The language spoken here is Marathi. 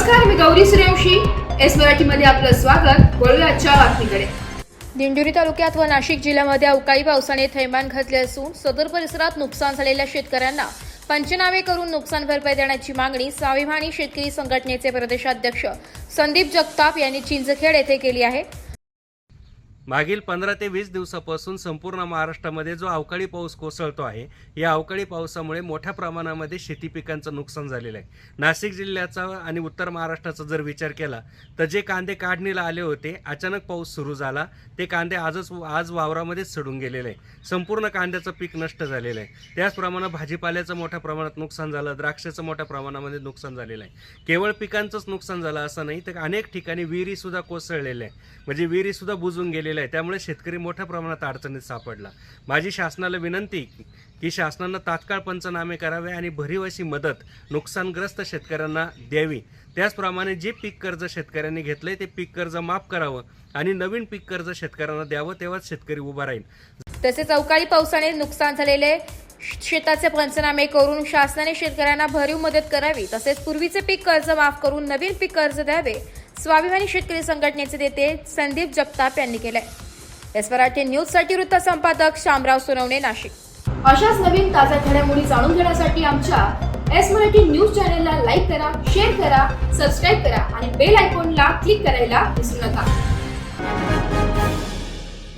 नमस्कार, मी गौरी सूर्यवंशी. एस मराठीमध्ये आपलं स्वागत. वळूया आजच्या बातमीकडे. दिंडोरी तालुक्यात व नाशिक जिल्ह्यामध्ये अवकाळी पावसाने थैमान घातले असून सदर परिसरात नुकसान झालेल्या शेतकऱ्यांना पंचनामे करून नुकसान भरपाई देण्याची मागणी स्वाभिमानी शेतकरी संघटनेचे प्रदेशाध्यक्ष संदीप जगताप यांनी चिंचखेड येथे केली आहे. मागील 15 ते 20 दिवसापासून संपूर्ण महाराष्ट्रामध्ये जो अवकाळी पाऊस कोसळतो आहे, या अवकाळी पावसामुळे मोठ्या प्रमाणामध्ये शेती पिकांचं नुकसान झालेलं आहे. नाशिक जिल्ह्याचा आणि उत्तर महाराष्ट्राचा जर विचार केला तर जे कांदे काढणीला आले होते, अचानक पाऊस सुरू झाला, ते कांदे आज वावरामध्येच सडून गेलेले आहे. संपूर्ण कांद्याचं पीक नष्ट झालेलं आहे. त्याचप्रमाणे भाजीपाल्याचं मोठ्या प्रमाणात नुकसान झालं, द्राक्षाचं मोठ्या प्रमाणामध्ये नुकसान झालेलं आहे. केवळ पिकांचंच नुकसान झालं असं नाही, तर अनेक ठिकाणी विहिरीसुद्धा कोसळलेल्या आहे, म्हणजे विहिरीसुद्धा बुजून गेलेल्या आहे. त्यामुळे शेतकरी मोठ्या प्रमाणात अडचणीत सापडला. माझी शासनाला विनंती की शासनानं तात्काळ पंचनामे करावे आणि भरीव अशी मदत नुकसानग्रस्त शेतकऱ्यांना द्यावी. त्याचप्रमाणे जे पीक कर्ज शेतकऱ्यांनी घेतलंय ते पीक कर्ज माफ करावं आणि नवीन पीक कर्ज शेतकऱ्यांना द्यावं, तेव्हाच शेतकरी उभा राहील. तसेच अवकाळी पावसाने नुकसान झालेले शेताचे पंचनामे करून शासनाने शेतकऱ्यांना भरीव मदत करावी. तसेच पूर्वीचे पीक कर्ज माफ करून नवीन पीक कर्ज द्यावे, स्वाभिमानी शेतकरी संघटनेचे नेते संदीप जगताप यांनी केले. एस मराठी न्यूजसाठी वृत्त संपादक शामराव सोनवणे, नाशिक. अशाच नवीन ताज्या घडामोडी जाणून घेण्यासाठी आमच्या एस मराठी न्यूज चॅनलला लाईक करा, शेअर करा, सबस्क्राईब करा आणि बेल आयकॉनला क्लिक करायला विसरू नका.